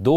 2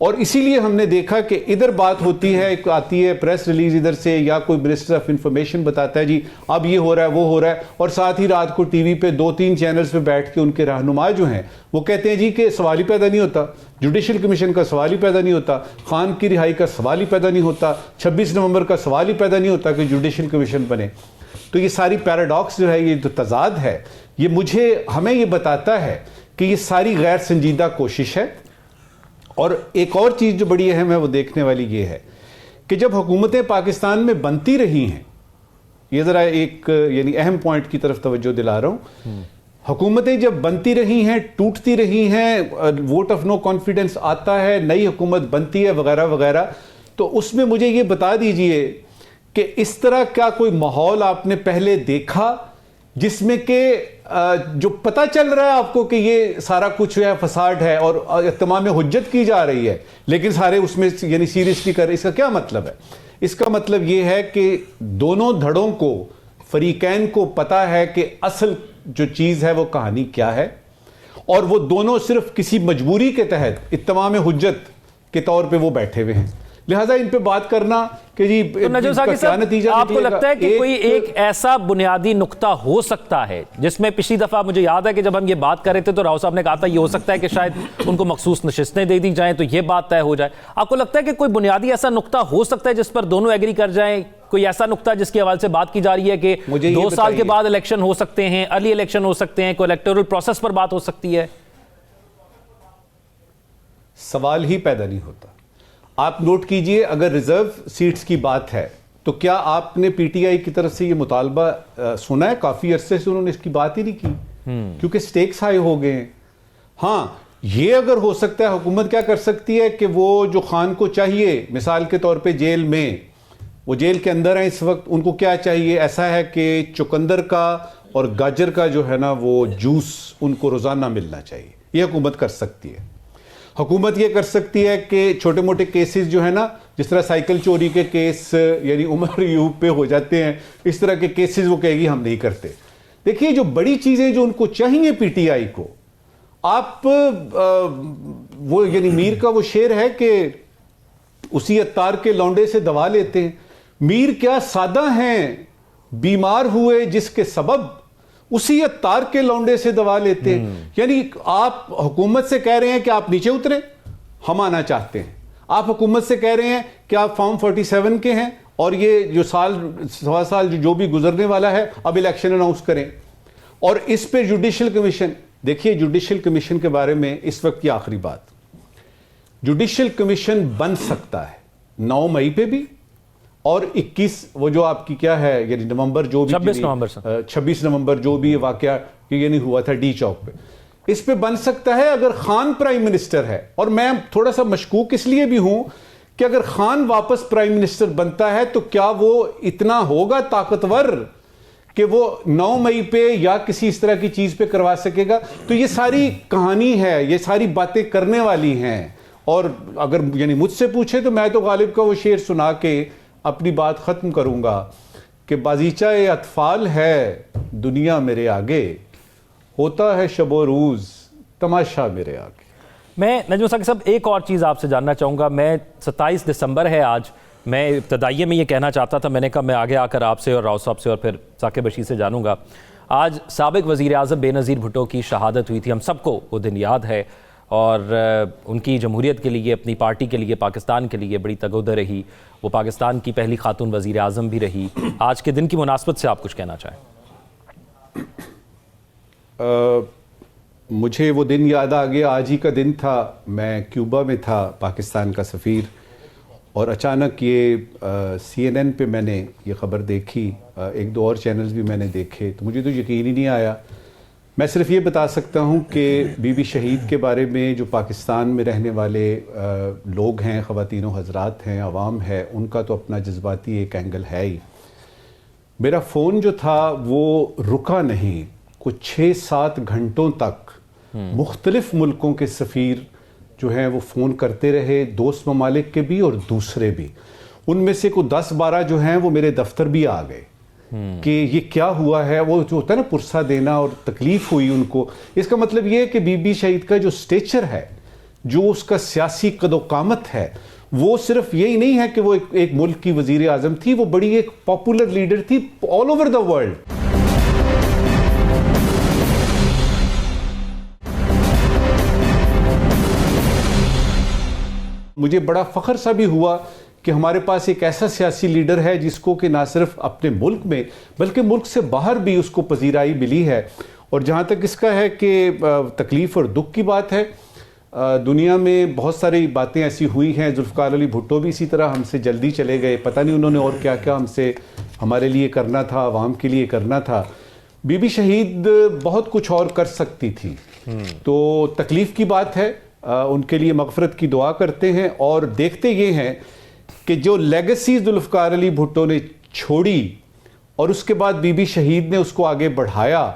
اور اسی لیے ہم نے دیکھا کہ ادھر بات ہوتی ہے, آتی ہے پریس ریلیز ادھر سے, یا کوئی منسٹر آف انفارمیشن بتاتا ہے جی اب یہ ہو رہا ہے وہ ہو رہا ہے, اور ساتھ ہی رات کو ٹی وی پہ 2-3 چینلز پہ بیٹھ کے ان کے رہنما جو ہیں وہ کہتے ہیں جی کہ سوال ہی پیدا نہیں ہوتا, جوڈیشل کمیشن کا سوال ہی پیدا نہیں ہوتا, خان کی رہائی کا سوال ہی پیدا نہیں ہوتا, 26 نومبر کا سوال ہی پیدا نہیں ہوتا کہ جوڈیشل کمیشن بنے. تو یہ ساری پیراڈاکس جو ہے, یہ جو تضاد ہے, یہ ہمیں یہ بتاتا ہے کہ یہ ساری غیر سنجیدہ کوشش ہے. اور ایک اور چیز جو بڑی اہم ہے وہ دیکھنے والی یہ ہے کہ جب حکومتیں پاکستان میں بنتی رہی ہیں, یہ ذرا ایک یعنی اہم پوائنٹ کی طرف توجہ دلا رہا ہوں, حکومتیں جب بنتی رہی ہیں, ٹوٹتی رہی ہیں, ووٹ آف نو کانفیڈنس آتا ہے, نئی حکومت بنتی ہے وغیرہ وغیرہ, تو اس میں مجھے یہ بتا دیجئے کہ اس طرح کیا کوئی ماحول آپ نے پہلے دیکھا جس میں کہ جو پتہ چل رہا ہے آپ کو کہ یہ سارا کچھ ہے فساد ہے اور اتمام حجت کی جا رہی ہے, لیکن سارے اس میں یعنی سیریسلی کر رہے. اس کا کیا مطلب ہے؟ اس کا مطلب یہ ہے کہ دونوں دھڑوں کو, فریقین کو پتہ ہے کہ اصل جو چیز ہے وہ کہانی کیا ہے, اور وہ دونوں صرف کسی مجبوری کے تحت اتمام حجت کے طور پہ وہ بیٹھے ہوئے ہیں. لہذا ان پہ بات کرنا کہ جی نجم ثاقب صاحب, آپ کو لگتا ہے کہ کوئی ایک ایسا بنیادی نقطہ ہو سکتا ہے جس میں پچھلی دفعہ مجھے یاد ہے کہ جب ہم یہ بات کر رہے تھے تو راؤ صاحب نے کہا تھا یہ ہو سکتا ہے کہ شاید ان کو مخصوص نشستیں دے دی جائیں تو یہ بات طے ہو جائے. آپ کو لگتا ہے کہ کوئی بنیادی ایسا نقطہ ہو سکتا ہے جس پر دونوں ایگری کر جائیں؟ کوئی ایسا نقطہ جس کے حوالے سے بات کی جا رہی ہے کہ 2 سال کے بعد الیکشن ہو سکتے ہیں, ارلی الیکشن ہو سکتے ہیں, کوئی الیکٹورل پروسیس پر بات ہو سکتی ہے؟ سوال ہی پیدا نہیں ہوتا. آپ نوٹ کیجئے, اگر ریزرو سیٹس کی بات ہے تو کیا آپ نے پی ٹی آئی کی طرف سے یہ مطالبہ سنا ہے؟ کافی عرصے سے انہوں نے اس کی بات ہی نہیں کی کیونکہ سٹیکس ہائی ہو گئے ہیں. ہاں یہ اگر ہو سکتا ہے, حکومت کیا کر سکتی ہے کہ وہ جو خان کو چاہیے مثال کے طور پہ جیل میں, وہ جیل کے اندر ہیں اس وقت, ان کو کیا چاہیے؟ ایسا ہے کہ چقندر کا اور گاجر کا جو ہے نا وہ جوس ان کو روزانہ ملنا چاہیے. یہ حکومت کر سکتی ہے. حکومت یہ کر سکتی ہے کہ چھوٹے موٹے کیسز جو ہے نا, جس طرح سائیکل چوری کے کیس یعنی عمر ایوب پہ ہو جاتے ہیں, اس طرح کے کیسز وہ کہے گی ہم نہیں کرتے. دیکھیے جو بڑی چیزیں جو ان کو چاہیے پی ٹی آئی کو, آپ وہ یعنی میر کا وہ شعر ہے کہ اسی عطار کے لونڈے سے دوا لیتے ہیں. میر کیا سادہ ہیں, بیمار ہوئے جس کے سبب اسی عطار کے لونڈے سے دوا لیتے ہیں. یعنی آپ حکومت سے کہہ رہے ہیں کہ آپ نیچے اتریں, ہم آنا چاہتے ہیں. آپ حکومت سے کہہ رہے ہیں کہ آپ فارم 47 کے ہیں اور یہ جو سوا سال جو بھی گزرنے والا ہے اب الیکشن اناؤنس کریں. اور اس پہ جوڈیشل کمیشن, دیکھیے جوڈیشل کمیشن کے بارے میں اس وقت کی آخری بات, جوڈیشل کمیشن بن سکتا ہے 9 مئی پہ بھی اور 21 وہ جو آپ کی کیا ہے یعنی نومبر جو بھی 26 نومبر جو بھی واقعہ یعنی ہوا تھا ڈی چوک پہ, اس پہ بن سکتا ہے اگر خان پرائم منسٹر ہے. اور میں تھوڑا سا مشکوک اس لیے بھی ہوں کہ اگر خان واپس پرائم منسٹر بنتا ہے تو کیا وہ اتنا ہوگا طاقتور کہ وہ 9 مئی پہ یا کسی اس طرح کی چیز پہ کروا سکے گا. تو یہ ساری کہانی ہے, یہ ساری باتیں کرنے والی ہیں. اور اگر یعنی مجھ سے پوچھے تو میں تو غالب کا وہ شعر سنا کے اپنی بات ختم کروں گا کہ بازیچہ اطفال ہے دنیا میرے آگے, ہوتا ہے شب و روز تماشا میرے آگے. میں نجم ثاقب صاحب ایک اور چیز آپ سے جاننا چاہوں گا. میں 27 دسمبر ہے آج, میں ابتدائیے میں یہ کہنا چاہتا تھا, میں نے کہا میں آگے آ کر آپ سے اور راؤ صاحب سے اور پھر ثاقب بشیر سے جانوں گا. آج سابق وزیر اعظم بے نظیر بھٹو کی شہادت ہوئی تھی, ہم سب کو وہ دن یاد ہے, اور ان کی جمہوریت کے لیے, اپنی پارٹی کے لیے, پاکستان کے لیے بڑی تگودہ رہی. وہ پاکستان کی پہلی خاتون وزیر اعظم بھی رہی. آج کے دن کی مناسبت سے آپ کچھ کہنا چاہیں؟ مجھے وہ دن یاد آ گیا, آج ہی کا دن تھا, میں کیوبا میں تھا پاکستان کا سفیر, اور اچانک یہ CNN پہ میں نے یہ خبر دیکھی, 1-2 اور چینلز بھی میں نے دیکھے, تو مجھے تو یقین ہی نہیں آیا. میں صرف یہ بتا سکتا ہوں کہ بی بی شہید کے بارے میں جو پاکستان میں رہنے والے لوگ ہیں, خواتین و حضرات ہیں, عوام ہے, ان کا تو اپنا جذباتی ایک اینگل ہے ہی. میرا فون جو تھا وہ رکا نہیں, کچھ 6-7 گھنٹوں تک مختلف ملکوں کے سفیر جو ہیں وہ فون کرتے رہے, دوست ممالک کے بھی اور دوسرے بھی. ان میں سے کوئی 10-12 جو ہیں وہ میرے دفتر بھی آ گئے کہ یہ کیا ہوا ہے. وہ جو ہوتا ہے نا پرسہ دینا, اور تکلیف ہوئی ان کو. اس کا مطلب یہ ہے کہ بی بی شہید کا جو سٹیچر ہے, جو اس کا سیاسی قد و قامت ہے وہ صرف یہی نہیں ہے کہ وہ ایک ملک کی وزیر اعظم تھی, وہ بڑی ایک پاپولر لیڈر تھی آل اوور دا ورلڈ. مجھے بڑا فخر سا بھی ہوا کہ ہمارے پاس ایک ایسا سیاسی لیڈر ہے جس کو کہ نہ صرف اپنے ملک میں بلکہ ملک سے باہر بھی اس کو پذیرائی ملی ہے. اور جہاں تک اس کا ہے کہ تکلیف اور دکھ کی بات ہے, دنیا میں بہت ساری باتیں ایسی ہوئی ہیں. ذوالفقار علی بھٹو بھی اسی طرح ہم سے جلدی چلے گئے, پتہ نہیں انہوں نے اور کیا کیا ہمارے لیے کرنا تھا, عوام کے لیے کرنا تھا. بی بی شہید بہت کچھ اور کر سکتی تھی. تو تکلیف کی بات ہے, ان کے لیے مغفرت کی دعا کرتے ہیں اور دیکھتے یہ ہیں کہ جو لیگسی ذوالفقار علی بھٹو نے چھوڑی اور اس کے بعد بی بی شہید نے اس کو آگے بڑھایا,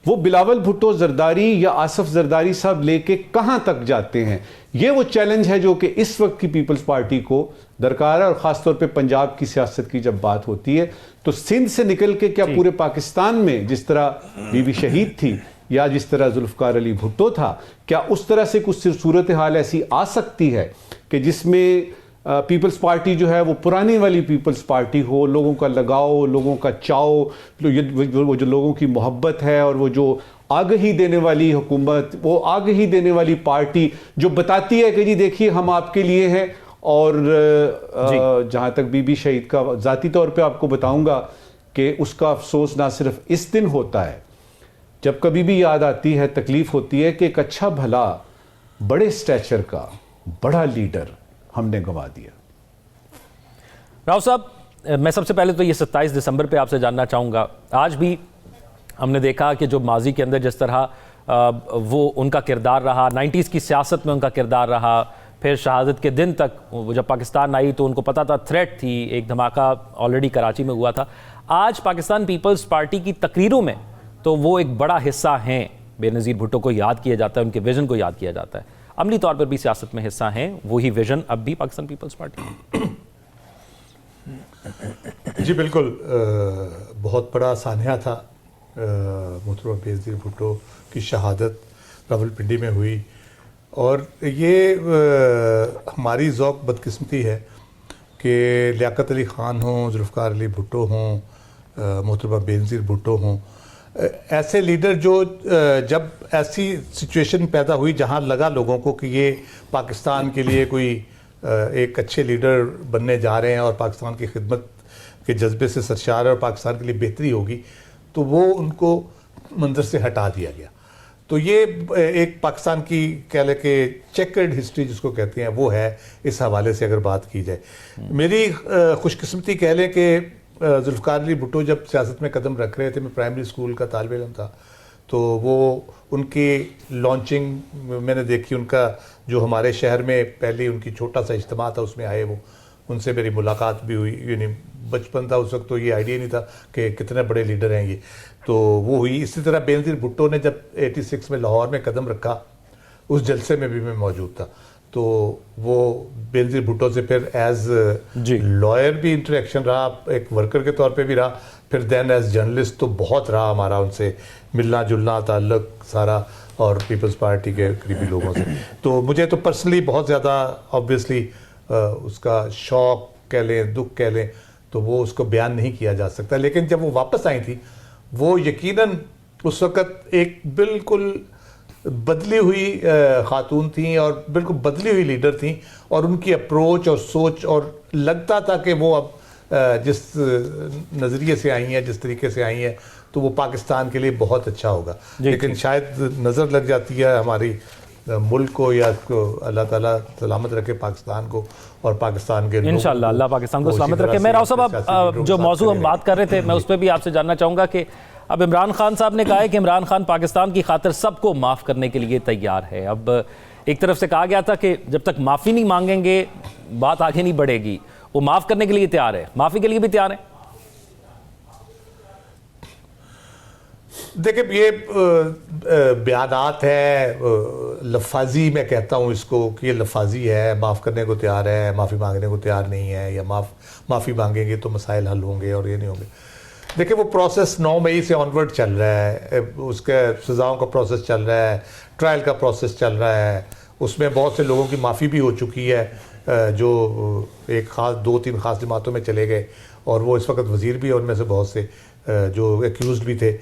وہ بلاول بھٹو زرداری یا آصف زرداری صاحب لے کے کہاں تک جاتے ہیں. یہ وہ چیلنج ہے جو کہ اس وقت کی پیپلز پارٹی کو درکار ہے, اور خاص طور پہ پنجاب کی سیاست کی جب بات ہوتی ہے تو سندھ سے نکل کے کیا پورے پاکستان میں جس طرح بی بی شہید تھی یا جس طرح ذوالفقار علی بھٹو تھا, کیا اس طرح سے کچھ صورتحال ایسی آ سکتی ہے کہ جس میں پیپلز پارٹی جو ہے وہ پرانی والی پیپلز پارٹی ہو, لوگوں کا لگاؤ, لوگوں کا چاؤ, وہ جو لوگوں کی محبت ہے, اور وہ جو آگہی دینے والی حکومت, وہ آگہی دینے والی پارٹی جو بتاتی ہے کہ جی دیکھیے ہم آپ کے لیے ہیں. اور جہاں تک بی بی شہید کا ذاتی طور پہ آپ کو بتاؤں گا کہ اس کا افسوس نہ صرف اس دن ہوتا ہے, جب کبھی بھی یاد آتی ہے تکلیف ہوتی ہے کہ ایک اچھا بھلا بڑے سٹیچر کا بڑا لیڈر ہم نے گنوا دیا. راؤ صاحب, میں سب سے پہلے تو یہ 27 دسمبر پہ آپ سے جاننا چاہوں گا, آج بھی ہم نے دیکھا کہ جو ماضی کے اندر جس طرح وہ ان کا کردار رہا, 90s کی سیاست میں ان کا کردار رہا, پھر شہادت کے دن تک وہ جب پاکستان آئی تو ان کو پتا تھا تھریٹ تھی, ایک دھماکہ آلریڈی کراچی میں ہوا تھا. آج پاکستان پیپلز پارٹی کی تقریروں میں تو وہ ایک بڑا حصہ ہیں, بے نظیر بھٹو کو یاد کیا جاتا ہے, ان کے ویژن کو یاد کیا جاتا ہے, عملی طور پر بھی سیاست میں حصہ ہیں, وہی ویژن اب بھی پاکستان پیپلز پارٹی. جی بالکل, بہت بڑا سانحہ تھا محترمہ بے نظیر بھٹو کی شہادت راولپنڈی میں ہوئی, اور یہ ہماری ذوق بدقسمتی ہے کہ لیاقت علی خان ہوں, ذوالفقار علی بھٹو ہوں, محترمہ بے نظیر بھٹو ہوں, ایسے لیڈر جو جب ایسی سچویشن پیدا ہوئی جہاں لگا لوگوں کو کہ یہ پاکستان کے لیے کوئی ایک اچھے لیڈر بننے جا رہے ہیں اور پاکستان کی خدمت کے جذبے سے سرشار ہے اور پاکستان کے لیے بہتری ہوگی, تو وہ ان کو منظر سے ہٹا دیا گیا. تو یہ ایک پاکستان کی کہہ لیں کہ چیکرڈ ہسٹری جس کو کہتے ہیں وہ ہے. اس حوالے سے اگر بات کی جائے, میری خوش قسمتی کہہ لیں کہ ذوالفقار علی بھٹو جب سیاست میں قدم رکھ رہے تھے, میں پرائمری اسکول کا طالب علم تھا, تو وہ ان کی لانچنگ میں نے دیکھی, ان کا جو ہمارے شہر میں پہلی ان کی چھوٹا سا اجتماع تھا اس میں آئے, وہ ان سے میری ملاقات بھی ہوئی. یعنی بچپن تھا اس وقت, تو یہ آئیڈیا نہیں تھا کہ کتنے بڑے لیڈر ہیں یہ, تو وہ ہوئی. اسی طرح بے نظیر بھٹو نے جب 86 میں لاہور میں قدم رکھا, اس جلسے میں بھی میں موجود تھا, تو وہ بے نظیر بھٹو سے پھر ایز لائر بھی انٹریکشن رہا, ایک ورکر کے طور پہ بھی رہا, پھر دین ایز جرنلسٹ تو بہت رہا ہمارا ان سے ملنا جلنا تعلق سارا, اور پیپلز پارٹی کے قریبی لوگوں سے. تو مجھے تو پرسنلی بہت زیادہ آبویسلی اس کا شوق کہہ لیں, دکھ کہہ لیں, تو وہ اس کو بیان نہیں کیا جا سکتا. لیکن جب وہ واپس آئی تھی, وہ یقیناً اس وقت ایک بالکل بدلی ہوئی خاتون تھیں اور بالکل بدلی ہوئی لیڈر تھیں, اور ان کی اپروچ اور سوچ, اور لگتا تھا کہ وہ اب جس نظریے سے آئی ہیں, جس طریقے سے آئی ہیں, تو وہ پاکستان کے لیے بہت اچھا ہوگا. لیکن شاید نظر لگ جاتی ہے ہماری ملک کو, یا اللہ تعالیٰ سلامت رکھے پاکستان کو اور پاکستان کے انشاءاللہ اللہ پاکستان کو سلامت رکھے. میں راؤ صاحب اب جو موضوع ہم بات کر رہے تھے, میں اس پہ بھی آپ سے جاننا چاہوں گا کہ اب عمران خان صاحب نے کہا ہے کہ عمران خان پاکستان کی خاطر سب کو معاف کرنے کے لیے تیار ہے. اب ایک طرف سے کہا گیا تھا کہ جب تک معافی نہیں مانگیں گے بات آگے نہیں بڑھے گی, وہ معاف کرنے کے لیے تیار ہے, معافی کے لیے بھی تیار ہے. دیکھیں یہ بیانات ہے, لفاظی میں کہتا ہوں اس کو کہ یہ لفاظی ہے, معاف کرنے کو تیار ہے, معافی مانگنے کو تیار نہیں ہے, یا معافی مانگیں گے تو مسائل حل ہوں گے اور یہ نہیں ہوں گے. دیکھیں وہ پروسیس 9 مئی سے آنورڈ چل رہا ہے, اس کے سزاؤں کا پروسیس چل رہا ہے, ٹرائل کا پروسیس چل رہا ہے, اس میں بہت سے لوگوں کی معافی بھی ہو چکی ہے جو ایک خاص 2-3 خاص جماعتوں میں چلے گئے اور وہ اس وقت وزیر بھی ہیں ان میں سے بہت سے جو ایکیوزڈ بھی تھے.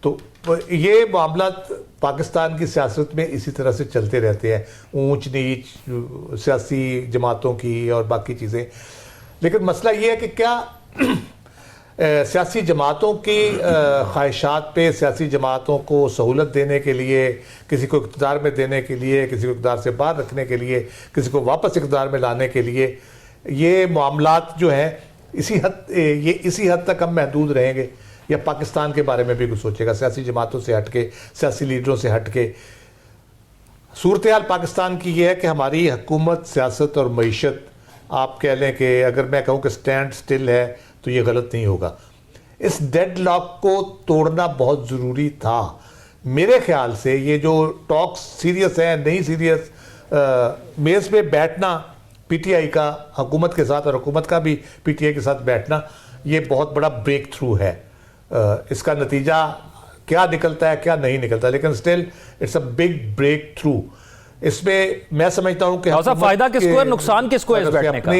تو یہ معاملات پاکستان کی سیاست میں اسی طرح سے چلتے رہتے ہیں, اونچ نیچ سیاسی جماعتوں کی اور باقی چیزیں. لیکن مسئلہ یہ ہے کہ کیا سیاسی جماعتوں کی خواہشات پہ, سیاسی جماعتوں کو سہولت دینے کے لیے, کسی کو اقتدار میں دینے کے لیے, کسی کو اقتدار سے باہر رکھنے کے لیے, کسی کو واپس اقتدار میں لانے کے لیے, یہ معاملات جو ہیں اسی حد تک ہم محدود رہیں گے, یا پاکستان کے بارے میں بھی کچھ سوچے گا سیاسی جماعتوں سے ہٹ کے, سیاسی لیڈروں سے ہٹ کے؟ صورتحال پاکستان کی یہ ہے کہ ہماری حکومت, سیاست اور معیشت, آپ کہہ لیں کہ اگر میں کہوں کہ سٹینڈ سٹل ہے تو یہ غلط نہیں ہوگا. اس ڈیڈ لاک کو توڑنا بہت ضروری تھا میرے خیال سے. یہ جو ٹاکس سیریس ہیں نہیں سیریس, میز پہ بیٹھنا پی ٹی آئی کا حکومت کے ساتھ اور حکومت کا بھی پی ٹی آئی کے ساتھ بیٹھنا, یہ بہت بڑا بریک تھرو ہے. اس کا نتیجہ کیا نکلتا ہے کیا نہیں نکلتا, لیکن still it's a big breakthrough. اس میں میں سمجھتا ہوں کہ فائدہ کس کو ہے, نقصان کس کو ہے اس بیٹھنے کا؟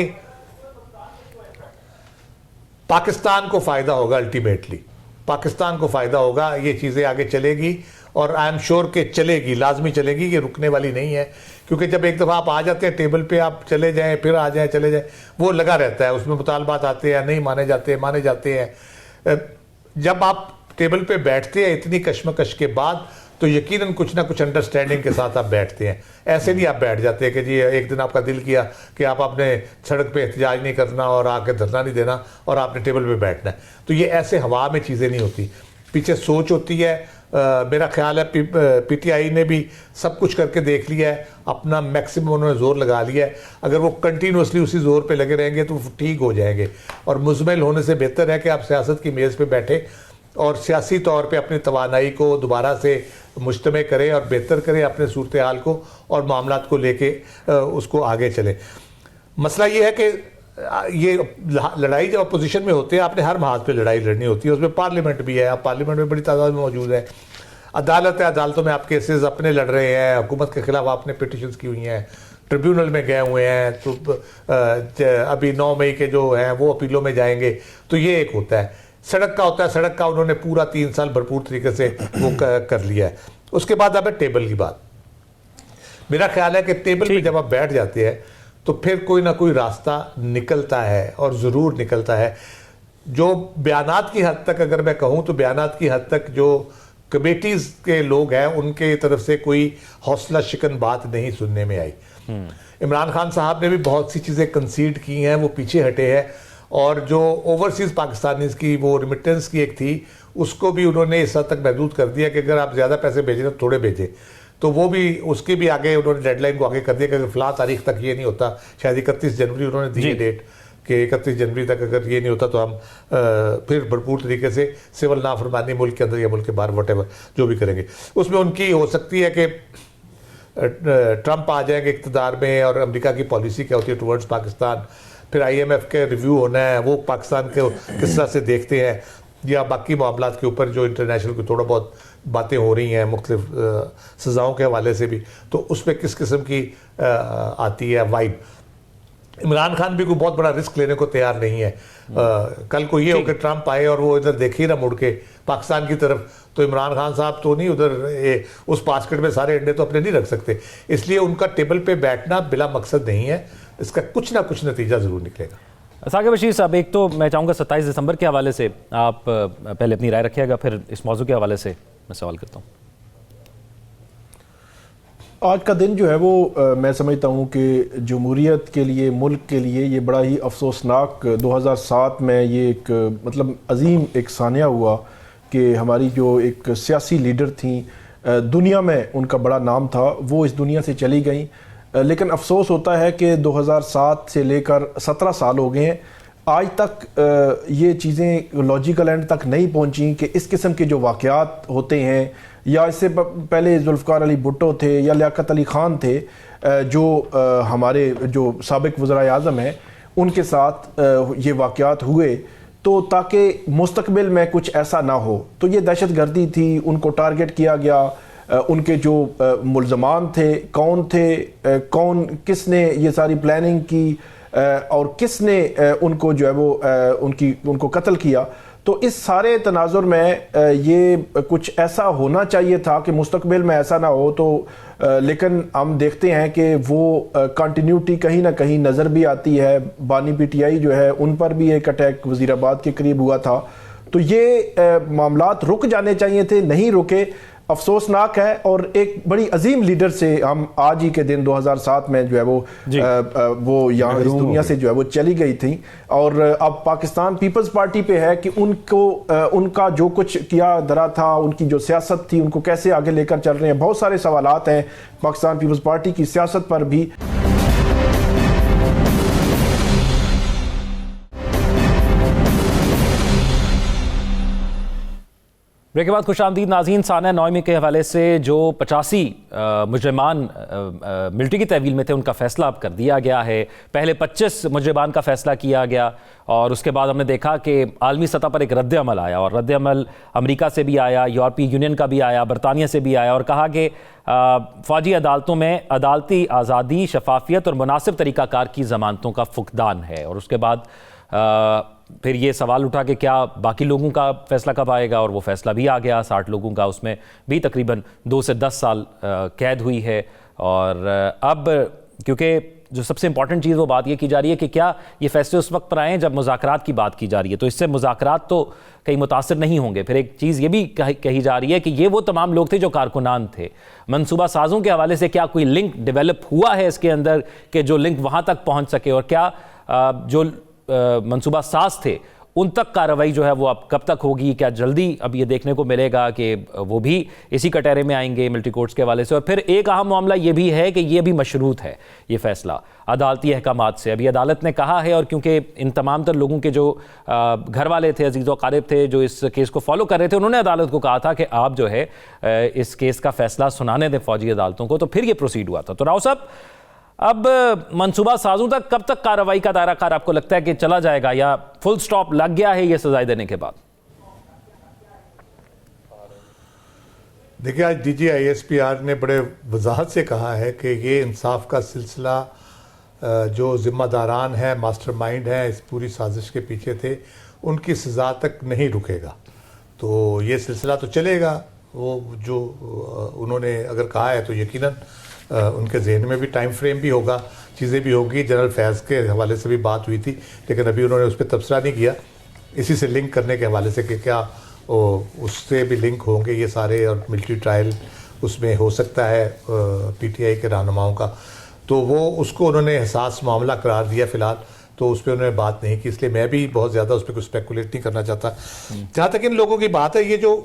پاکستان کو فائدہ ہوگا, الٹیمیٹلی پاکستان کو فائدہ ہوگا. یہ چیزیں آگے چلے گی اور آئی ایم شیور کہ چلے گی, لازمی چلے گی, یہ رکنے والی نہیں ہے. کیونکہ جب ایک دفعہ آپ آ جاتے ہیں ٹیبل پہ, آپ چلے جائیں پھر آ جائیں چلے جائیں, وہ لگا رہتا ہے. اس میں مطالبات آتے ہیں, نہیں مانے جاتے ہیں. جب آپ ٹیبل پہ بیٹھتے ہیں اتنی کشمکش کے بعد تو یقیناً کچھ نہ کچھ انڈرسٹینڈنگ کے ساتھ آپ بیٹھتے ہیں. ایسے نہیں آپ بیٹھ جاتے کہ جی ایک دن آپ کا دل کیا کہ آپ اپنے سڑک پہ احتجاج نہیں کرنا اور آ کے دھرنا نہیں دینا اور آپ نے ٹیبل پہ بیٹھنا ہے. تو یہ ایسے ہوا میں چیزیں نہیں ہوتی, پیچھے سوچ ہوتی ہے. میرا خیال ہے پی ٹی آئی نے بھی سب کچھ کر کے دیکھ لیا ہے, اپنا میکسیمم انہوں نے زور لگا لیا ہے. اگر وہ کنٹینیوسلی اسی زور پہ لگے رہیں گے تو ٹھیک ہو جائیں گے. اور مزمل ہونے سے بہتر ہے کہ آپ سیاست کی میز پہ بیٹھے اور سیاسی طور پہ اپنی توانائی کو دوبارہ سے مجتمع کریں اور بہتر کریں اپنے صورتحال کو اور معاملات کو لے کے اس کو آگے چلیں. مسئلہ یہ ہے کہ یہ لڑائی جب اپوزیشن میں ہوتے ہیں آپ نے ہر محاذ پہ لڑائی لڑنی ہوتی ہے. اس میں پارلیمنٹ بھی ہے, آپ پارلیمنٹ میں بڑی تعداد میں موجود ہیں. عدالت ہے, عدالتوں میں آپ کیسز اپنے لڑ رہے ہیں, حکومت کے خلاف آپ نے پٹیشنز کی ہوئی ہیں, ٹریبیونل میں گئے ہوئے ہیں. تو ابھی 9 مئی کے جو ہیں وہ اپیلوں میں جائیں گے. تو یہ ایک ہوتا ہے. سڑک کا ہوتا ہے, سڑک کا انہوں نے پورا 3 سال بھرپور طریقے سے وہ کر لیا ہے. اس کے بعد اب ہے ٹیبل کی بات. میرا خیال ہے کہ ٹیبل پہ جب آپ بیٹھ جاتے ہیں تو پھر کوئی نہ کوئی راستہ نکلتا ہے اور ضرور نکلتا ہے. جو بیانات کی حد تک اگر میں کہوں تو بیانات کی حد تک جو کمیٹیز کے لوگ ہیں ان کے طرف سے کوئی حوصلہ شکن بات نہیں سننے میں آئی. عمران خان صاحب نے بھی بہت سی چیزیں کنسیڈ کی ہیں, وہ پیچھے ہٹے ہیں. اور جو اوورسیز پاکستانیز کی وہ ریمیٹنس کی ایک تھی اس کو بھی انہوں نے اس حد تک محدود کر دیا کہ اگر آپ زیادہ پیسے بھیجیں تو تھوڑے بھیجیں. تو وہ بھی اس کے بھی آگے انہوں نے ڈیڈ لائن کو آگے کر دیا کہ اگر فلاں تاریخ تک یہ نہیں ہوتا, شاید 31 جنوری انہوں نے دی ڈیٹ کہ 31 جنوری تک اگر یہ نہیں ہوتا تو ہم پھر بھرپور طریقے سے سول نافرمانی ملک کے اندر یا ملک کے باہر واٹ ایور جو بھی کریں گے. اس میں ان کی ہو سکتی ہے کہ ٹرمپ آ جائیں گے اقتدار میں اور امریکہ کی پالیسی کیا ہوتی ہے ٹورڈز پاکستان, پھر آئی ایم ایف کے ریویو ہونا ہے, وہ پاکستان کے کس طرح سے دیکھتے ہیں, یا باقی معاملات کے اوپر جو انٹرنیشنل کو تھوڑا بہت باتیں ہو رہی ہیں مختلف سزاؤں کے حوالے سے بھی, تو اس میں کس قسم کی آتی ہے وائب. عمران خان بھی کوئی بہت بڑا رسک لینے کو تیار نہیں ہے. کل کو یہ ہو کہ ٹرمپ آئے اور وہ ادھر دیکھے ہی نہ مڑ کے پاکستان کی طرف, تو عمران خان صاحب تو نہیں ادھر اس باسکٹ میں سارے انڈے تو اپنے نہیں رکھ سکتے. اس لیے ان کا ٹیبل پہ بیٹھنا بلا مقصد نہیں ہے, اس کا کچھ نہ کچھ نتیجہ ضرور نکلے گا. ثاقب بشیر صاحب, ایک تو میں چاہوں گا 27 دسمبر کے حوالے سے آپ پہلے اپنی رائے رکھیے گا, پھر اس موضوع کے حوالے سے میں سوال کرتا ہوں. آج کا دن جو ہے وہ میں سمجھتا ہوں کہ جمہوریت کے لیے, ملک کے لیے یہ بڑا ہی افسوسناک 2007 میں یہ ایک مطلب عظیم ایک سانحہ ہوا کہ ہماری جو ایک سیاسی لیڈر تھیں, دنیا میں ان کا بڑا نام تھا, وہ اس دنیا سے چلی گئیں. لیکن افسوس ہوتا ہے کہ 2007 سے لے کر 17 سال ہو گئے ہیں, آج تک یہ چیزیں لاجیکل اینڈ تک نہیں پہنچیں کہ اس قسم کے جو واقعات ہوتے ہیں, یا اس سے پہلے ذوالفقار علی بھٹو تھے یا لیاقت علی خان تھے جو ہمارے جو سابق وزرائے اعظم ہیں, ان کے ساتھ یہ واقعات ہوئے, تو تاکہ مستقبل میں کچھ ایسا نہ ہو. تو یہ دہشت گردی تھی, ان کو ٹارگٹ کیا گیا, ان کے جو ملزمان تھے کون تھے, کس نے یہ ساری پلاننگ کی اور کس نے ان کو جو ہے وہ ان کو قتل کیا. تو اس سارے تناظر میں یہ کچھ ایسا ہونا چاہیے تھا کہ مستقبل میں ایسا نہ ہو. تو لیکن ہم دیکھتے ہیں کہ وہ کنٹینیوٹی کہیں نہ کہیں نظر بھی آتی ہے. بانی پی ٹی آئی جو ہے ان پر بھی ایک اٹیک وزیر آباد کے قریب ہوا تھا. تو یہ معاملات رک جانے چاہیے تھے, نہیں رکے, افسوسناک ہے. اور ایک بڑی عظیم لیڈر سے ہم آج ہی کے دن 2007 میں جو ہے وہ یہاں اس دنیا سے جو ہے وہ چلی گئی تھیں. اور اب پاکستان پیپلز پارٹی پہ ہے کہ ان کا جو کچھ کیا درا تھا, ان کی جو سیاست تھی, ان کو کیسے آگے لے کر چل رہے ہیں. بہت سارے سوالات ہیں پاکستان پیپلز پارٹی کی سیاست پر بھی. بریک کے بعد خوش آمدید ناظرین. سانحہ 9 کے حوالے سے جو 85 مجرمان ملٹری کی تحویل میں تھے ان کا فیصلہ اب کر دیا گیا ہے. پہلے 25 مجرمان کا فیصلہ کیا گیا اور اس کے بعد ہم نے دیکھا کہ عالمی سطح پر ایک رد عمل آیا, اور رد عمل امریکہ سے بھی آیا, یورپی یونین کا بھی آیا, برطانیہ سے بھی آیا, اور کہا کہ فوجی عدالتوں میں عدالتی آزادی, شفافیت اور مناسب طریقہ کار کی ضمانتوں کا فقدان ہے. اور اس کے بعد پھر یہ سوال اٹھا کہ کیا باقی لوگوں کا فیصلہ کب آئے گا, اور وہ فیصلہ بھی آ گیا. 60 لوگوں کا, اس میں بھی تقریباً 2 سے 10 سال قید ہوئی ہے. اور اب کیونکہ جو سب سے امپورٹنٹ چیز وہ بات یہ کی جا رہی ہے کہ کیا یہ فیصلے اس وقت پر آئے ہیں جب مذاکرات کی بات کی جا رہی ہے, تو اس سے مذاکرات تو کہیں متاثر نہیں ہوں گے. پھر ایک چیز یہ بھی کہی جا رہی ہے کہ یہ وہ تمام لوگ تھے جو کارکنان تھے. منصوبہ سازوں کے حوالے سے کیا کوئی لنک ڈیولپ ہوا ہے اس کے اندر کہ جو لنک وہاں تک پہنچ سکے, اور کیا جو منصوبہ ساز تھے ان تک کارروائی جو ہے وہ اب کب تک ہوگی؟ کیا جلدی اب یہ دیکھنے کو ملے گا کہ وہ بھی اسی کٹہرے میں آئیں گے ملٹری کورٹس کے حوالے سے؟ اور پھر ایک اہم معاملہ یہ بھی ہے کہ یہ بھی مشروط ہے یہ فیصلہ عدالتی احکامات سے. ابھی عدالت نے کہا ہے, اور کیونکہ ان تمام تر لوگوں کے جو گھر والے تھے, عزیز و اقارب تھے جو اس کیس کو فالو کر رہے تھے, انہوں نے عدالت کو کہا تھا کہ آپ جو ہے اس کیس کا فیصلہ سنانے دیں فوجی عدالتوں کو. تو پھر یہ پروسیڈ ہوا تھا. تو راؤ صاحب, اب منصوبہ سازوں تک کب تک کارروائی کا دائرہ کار آپ کو لگتا ہے کہ چلا جائے گا, یا فل سٹاپ لگ گیا ہے یہ سزائیں دینے کے بعد؟ دیکھیں, آج DGISPR نے بڑے وضاحت سے کہا ہے کہ یہ انصاف کا سلسلہ جو ذمہ داران ہیں, ماسٹر مائنڈ ہیں اس پوری سازش کے پیچھے تھے, ان کی سزا تک نہیں رکے گا. تو یہ سلسلہ تو چلے گا. وہ جو انہوں نے اگر کہا ہے تو یقیناً ان کے ذہن میں بھی ٹائم فریم بھی ہوگا, چیزیں بھی ہوگی. جنرل فیض کے حوالے سے بھی بات ہوئی تھی, لیکن ابھی انہوں نے اس پہ تبصرہ نہیں کیا. اسی سے لنک کرنے کے حوالے سے کہ کیا اس سے بھی لنک ہوں گے یہ سارے, اور ملٹری ٹرائل اس میں ہو سکتا ہے PTI کے رہنماؤں کا. تو وہ اس کو انہوں نے حساس معاملہ قرار دیا فی الحال, تو اس پہ انہوں نے بات نہیں کی. اس لیے میں بھی بہت زیادہ اس پہ کچھ اسپیکولیٹ نہیں کرنا چاہتا. جہاں تک ان لوگوں کی بات ہے, یہ جو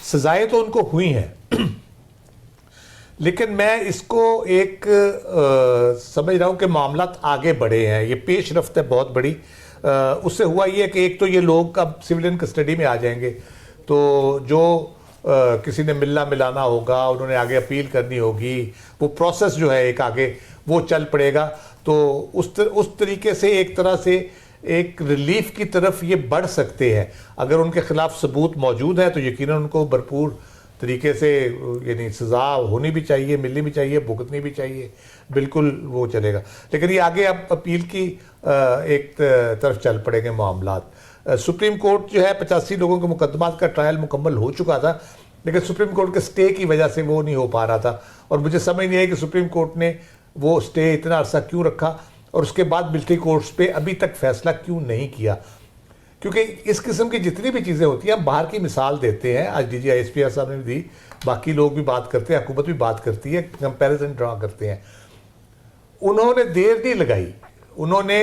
سزائیں تو ان کو ہوئی ہیں, لیکن میں اس کو ایک سمجھ رہا ہوں کہ معاملات آگے بڑھے ہیں, یہ پیش رفت ہے بہت بڑی. اس سے ہوا یہ کہ ایک تو یہ لوگ اب سویلین کسٹڈی میں آ جائیں گے, تو جو کسی نے ملنا ملانا ہوگا, انہوں نے آگے اپیل کرنی ہوگی, وہ پروسیس جو ہے ایک آگے وہ چل پڑے گا. تو اس طریقے سے ایک طرح سے ایک ریلیف کی طرف یہ بڑھ سکتے ہیں. اگر ان کے خلاف ثبوت موجود ہے تو یقیناً ان کو بھرپور طریقے سے یعنی سزا ہونی بھی چاہیے, ملنی بھی چاہیے, بھگتنی بھی چاہیے, بالکل وہ چلے گا. لیکن یہ آگے اب اپیل کی ایک طرف چل پڑیں گے معاملات. سپریم کورٹ جو ہے 85 لوگوں کے مقدمات کا ٹرائل مکمل ہو چکا تھا, لیکن سپریم کورٹ کے سٹے کی وجہ سے وہ نہیں ہو پا رہا تھا. اور مجھے سمجھ نہیں آئی کہ سپریم کورٹ نے وہ سٹے اتنا عرصہ کیوں رکھا, اور اس کے بعد ملٹری کورٹس پہ ابھی تک فیصلہ کیوں نہیں کیا. کیونکہ اس قسم کی جتنی بھی چیزیں ہوتی ہیں, ہم باہر کی مثال دیتے ہیں, آج DGISPR صاحب نے بھی دی, باقی لوگ بھی بات کرتے ہیں, حکومت بھی بات کرتی ہے, کمپیریزن ڈرا کرتے ہیں. انہوں نے دیر نہیں لگائی, انہوں نے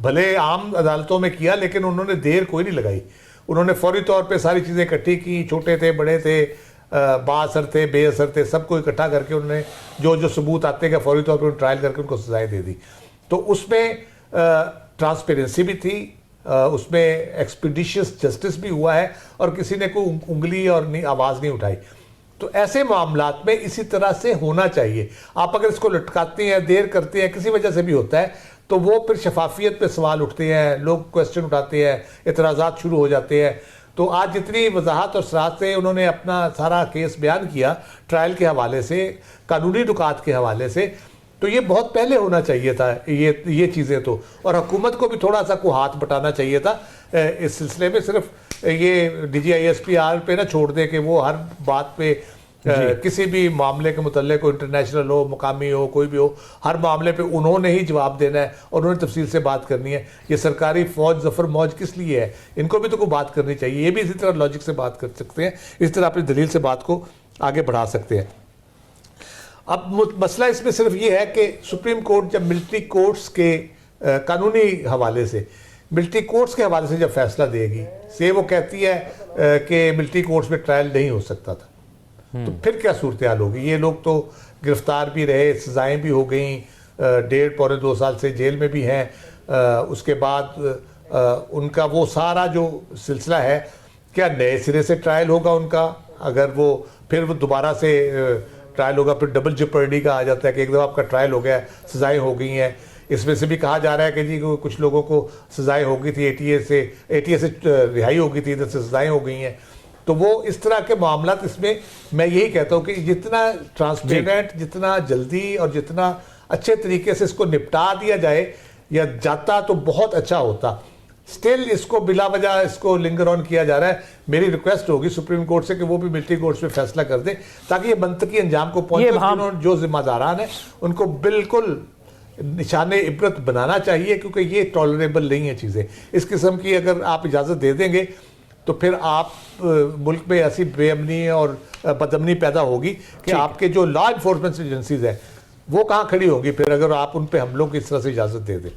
بھلے عام عدالتوں میں کیا, لیکن انہوں نے دیر کوئی نہیں لگائی. انہوں نے فوری طور پہ ساری چیزیں اکٹھی کی, چھوٹے تھے, بڑے تھے, با اثر تھے, بے اثر تھے, سب کو اکٹھا کر کے انہوں نے جو ثبوت آتے ہیں فوری طور پہ ٹرائل کر کے ان کو سزائیں دے دی. تو اس میں ٹرانسپیرنسی بھی تھی, اس میں ایکسپیڈیشس جسٹس بھی ہوا ہے, اور کسی نے کوئی انگلی اور آواز نہیں اٹھائی. تو ایسے معاملات میں اسی طرح سے ہونا چاہیے. آپ اگر اس کو لٹکاتے ہیں, دیر کرتے ہیں, کسی وجہ سے بھی ہوتا ہے, تو وہ پھر شفافیت پہ سوال اٹھتے ہیں, لوگ کویسچن اٹھاتے ہیں, اعتراضات شروع ہو جاتے ہیں. تو آج جتنی وضاحت اور صراحت سے انہوں نے اپنا سارا کیس بیان کیا ٹرائل کے حوالے سے, قانونی نکات کے حوالے سے, تو یہ بہت پہلے ہونا چاہیے تھا یہ چیزیں تو. اور حکومت کو بھی تھوڑا سا کو ہاتھ بٹانا چاہیے تھا اس سلسلے میں. صرف یہ D G I S P R پہ نہ چھوڑ دیں کہ وہ ہر بات پہ کسی بھی معاملے کے متعلق, کوئی انٹرنیشنل ہو, مقامی ہو, کوئی بھی ہو, ہر معاملے پہ انہوں نے ہی جواب دینا ہے اور انہوں نے تفصیل سے بات کرنی ہے. یہ سرکاری فوج ظفر موج کس لیے ہے؟ ان کو بھی تو کوئی بات کرنی چاہیے. یہ بھی اسی طرح لاجک سے بات کر سکتے ہیں, اس طرح اپنی دلیل سے بات کو آگے بڑھا سکتے ہیں. اب مسئلہ اس میں صرف یہ ہے کہ سپریم کورٹ جب ملٹری کورٹس کے قانونی حوالے سے, ملٹری کورٹس کے حوالے سے جب فیصلہ دے گی, سے وہ کہتی ہے کہ ملٹری کورٹس میں ٹرائل نہیں ہو سکتا تھا, تو پھر کیا صورتحال ہوگی؟ یہ لوگ تو گرفتار بھی رہے, سزائیں بھی ہو گئیں, 1.5-2 سال سے جیل میں بھی ہیں. اس کے بعد ان کا وہ سارا جو سلسلہ ہے, کیا نئے سرے سے ٹرائل ہوگا ان کا؟ اگر وہ پھر وہ دوبارہ سے ٹرائل ہوگا, پھر ڈبل جپرڈی کا آ جاتا ہے کہ ایک دفعہ آپ کا ٹرائل ہو گیا, سزائیں ہو گئی ہیں. اس میں سے بھی کہا جا رہا ہے کہ جی کچھ لوگوں کو سزائیں ہو گئی تھی, اے ٹی اے سے رہائی ہو گئی تھی, ادھر سے سزائیں ہو گئی ہیں. تو وہ اس طرح کے معاملات, اس میں میں یہی کہتا ہوں کہ جتنا ٹرانسپیرنٹ, جتنا جلدی اور جتنا اچھے طریقے سے اس کو نپٹا دیا جائے یا جاتا تو بہت اچھا ہوتا. سٹل اس کو بلا وجہ اس کو لنگر آن کیا جا رہا ہے. میری ریکویسٹ ہوگی سپریم کورٹ سے کہ وہ بھی ملٹری کورٹس میں فیصلہ کر دیں تاکہ یہ منطقی انجام کو پہنچے. جو ذمہ داران ہیں ان کو بالکل نشان عبرت بنانا چاہیے, کیونکہ یہ ٹالریبل نہیں ہیں چیزیں. اس قسم کی اگر آپ اجازت دے دیں گے تو پھر آپ ملک میں ایسی بے امنی اور بد امنی پیدا ہوگی کہ آپ کے جو لا انفورسمنٹ ایجنسیز ہیں وہ کہاں کھڑی ہوگی پھر, اگر آپ ان پہ حملوں کی اس طرح سے اجازت دے دیں.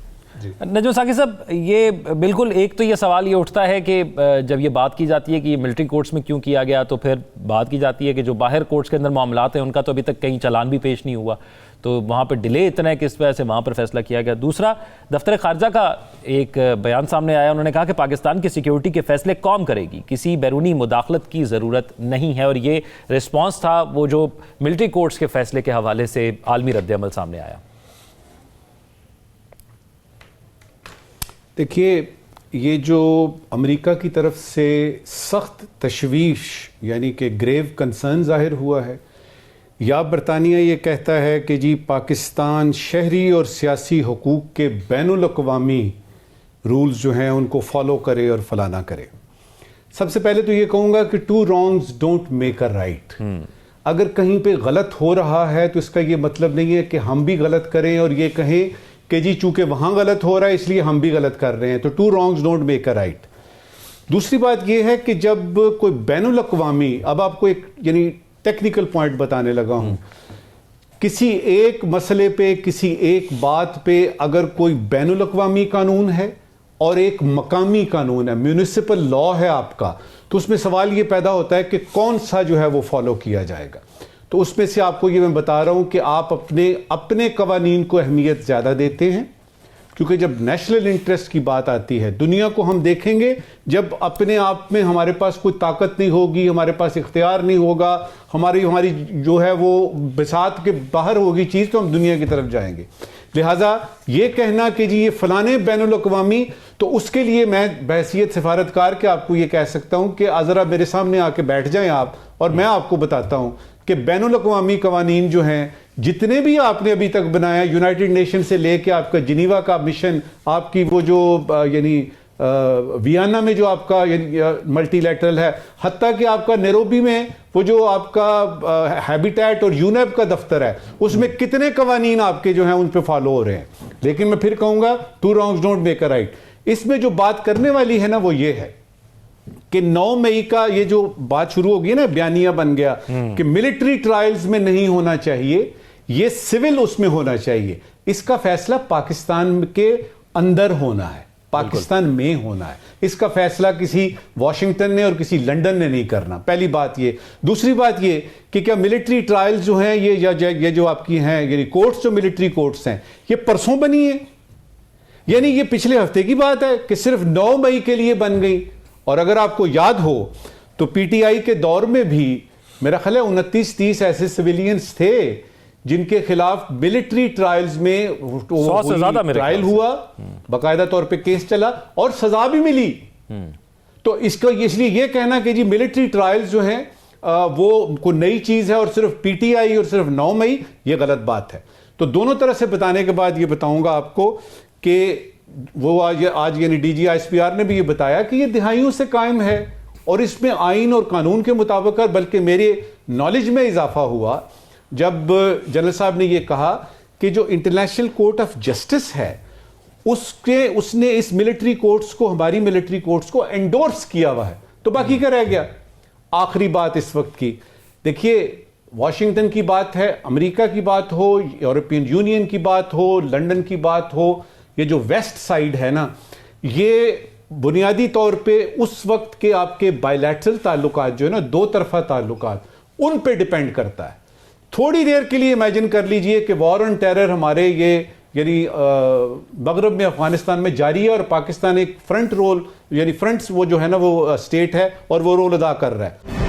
نجم ثاقب صاحب, یہ بالکل ایک تو یہ سوال یہ اٹھتا ہے کہ جب یہ بات کی جاتی ہے کہ یہ ملٹری کورٹس میں کیوں کیا گیا, تو پھر بات کی جاتی ہے کہ جو باہر کورٹس کے اندر معاملات ہیں ان کا تو ابھی تک کہیں چلان بھی پیش نہیں ہوا, تو وہاں پہ ڈیلے اتنا ہے کہ اس وجہ سے وہاں پر فیصلہ کیا گیا. دوسرا, دفتر خارجہ کا ایک بیان سامنے آیا, انہوں نے کہا کہ پاکستان کی سیکیورٹی کے فیصلے قوم کرے گی, کسی بیرونی مداخلت کی ضرورت نہیں ہے, اور یہ رسپانس تھا وہ جو ملٹری کورٹس کے فیصلے کے حوالے سے عالمی رد عمل سامنے آیا. دیکھیے, یہ جو امریکہ کی طرف سے سخت تشویش یعنی کہ گریو کنسرن ظاہر ہوا ہے, یا برطانیہ یہ کہتا ہے کہ جی پاکستان شہری اور سیاسی حقوق کے بین الاقوامی رولز جو ہیں ان کو فالو کرے اور فلانا کرے. سب سے پہلے تو یہ کہوں گا کہ 2 wrongs don't make a right. اگر کہیں پہ غلط ہو رہا ہے تو اس کا یہ مطلب نہیں ہے کہ ہم بھی غلط کریں اور یہ کہیں کہ جی چونکہ وہاں غلط ہو رہا ہے اس لیے ہم بھی غلط کر رہے ہیں. تو 2 wrongs don't make a right. دوسری بات یہ ہے کہ جب کوئی بین الاقوامی, اب آپ کو ایک یعنی ٹیکنیکل پوائنٹ بتانے لگا ہوں, کسی ایک مسئلے پہ, کسی ایک بات پہ اگر کوئی بین الاقوامی قانون ہے اور ایک مقامی قانون ہے, میونسپل لا ہے آپ کا, تو اس میں سوال یہ پیدا ہوتا ہے کہ کون سا جو ہے وہ فالو کیا جائے گا. تو اس میں سے آپ کو یہ میں بتا رہا ہوں کہ آپ اپنے قوانین کو اہمیت زیادہ دیتے ہیں, کیونکہ جب نیشنل انٹرسٹ کی بات آتی ہے, دنیا کو ہم دیکھیں گے جب اپنے آپ میں ہمارے پاس کوئی طاقت نہیں ہوگی, ہمارے پاس اختیار نہیں ہوگا, ہماری جو ہے وہ بساط کے باہر ہوگی چیز, تو ہم دنیا کی طرف جائیں گے. لہٰذا یہ کہنا کہ جی یہ فلانے بین الاقوامی, تو اس کے لیے میں بحیثیت سفارتکار کے آپ کو یہ کہہ سکتا ہوں کہ ذرا میرے سامنے آ کے بیٹھ جائیں آپ, اور میں آپ کو بتاتا ہوں کہ بین الاقوامی قوانین جو ہیں جتنے بھی آپ نے ابھی تک بنایا, یونائٹڈ نیشن سے لے کے آپ کا جنیوا کا مشن, آپ کی وہ جو یعنی ویانا میں جو آپ کا ملٹی لیٹرل ہے, حتیٰ کہ آپ کا نیروبی میں وہ جو آپ کا ہیبیٹیٹ اور یونیپ کا دفتر ہے, اس میں کتنے قوانین آپ کے جو ہیں ان پہ فالو ہو رہے ہیں. لیکن میں پھر کہوں گا 2 wrongs don't make a right. اس میں جو بات کرنے والی ہے نا وہ یہ ہے کہ 9 مئی کا یہ جو بات شروع ہو گئی نا, بیانیہ بن گیا کہ ملٹری ٹرائلز میں نہیں ہونا چاہیے, یہ سول اس میں ہونا چاہیے. اس کا فیصلہ پاکستان کے اندر ہونا ہے, پاکستان میں ہونا ہے. اس کا فیصلہ کسی واشنگٹن نے اور کسی لنڈن نے نہیں کرنا. پہلی بات یہ. دوسری بات یہ کہ کیا ملٹری ٹرائلز جو ہیں یہ جو آپ کی ہیں یعنی کورٹس, جو ملٹری کورٹس ہیں, یہ پرسوں بنی ہیں, یعنی یہ پچھلے ہفتے کی بات ہے کہ صرف 9 مئی کے لیے بن گئی. اور اگر آپ کو یاد ہو تو پی ٹی آئی کے دور میں بھی میرا خیال ہے 29-30 ایسے سویلینز تھے جن کے خلاف ملٹری ٹرائلز میں 100 سے زیادہ ٹرائل ہوا, باقاعدہ طور پہ کیس چلا اور سزا بھی ملی. تو اس کا اس لیے یہ کہنا کہ جی ملٹری ٹرائلز جو ہیں وہ کوئی نئی چیز ہے اور صرف پی ٹی آئی اور صرف 9 مئی، یہ غلط بات ہے. تو دونوں طرح سے بتانے کے بعد یہ بتاؤں گا آپ کو کہ وہ آج یعنی D G S P R نے بھی یہ بتایا کہ یہ دہائیوں سے قائم ہے اور اس میں آئین اور قانون کے مطابق ہے. بلکہ میرے نالج میں اضافہ ہوا جب جنرل صاحب نے یہ کہا کہ جو انٹرنیشنل کورٹ آف جسٹس ہے اس نے اس ملٹری کورٹس کو، ہماری ملٹری کورٹس کو انڈورس کیا ہوا ہے. تو باقی کیا رہ گیا؟ آخری بات اس وقت کی دیکھیے، واشنگٹن کی بات ہے، امریکہ کی بات ہو، یورپین یونین کی بات ہو، لنڈن کی بات ہو، یہ جو ویسٹ سائیڈ ہے نا، یہ بنیادی طور پہ اس وقت کے آپ کے بائیلیٹرل تعلقات جو ہے نا، دو طرفہ تعلقات، ان پہ ڈیپینڈ کرتا ہے. تھوڑی دیر کے لیے امیجن کر لیجئے کہ وار آن ٹیرر ہمارے یہ یعنی مغرب میں افغانستان میں جاری ہے اور پاکستان ایک فرنٹ رول یعنی فرنٹس وہ جو ہے نا وہ اسٹیٹ ہے اور وہ رول ادا کر رہا ہے.